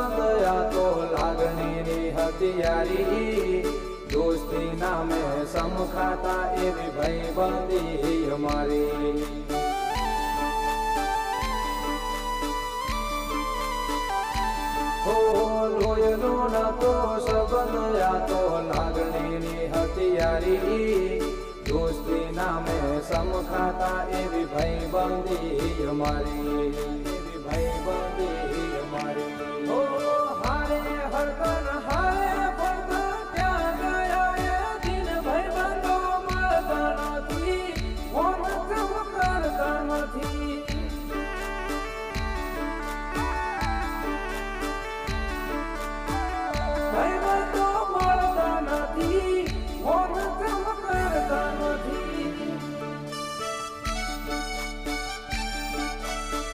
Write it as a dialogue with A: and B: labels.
A: સંબંધ આ તો લાગણીની હથિયારી, દોસ્તી નામે સમખાતા એવી ભાઈબંધી અમારી। લોહીનો નતો સંબંધ આ તો લાગણીની હથિયારી, દોસ્તી નામે સમખાતા એવી ભાઈબંધી અમારી।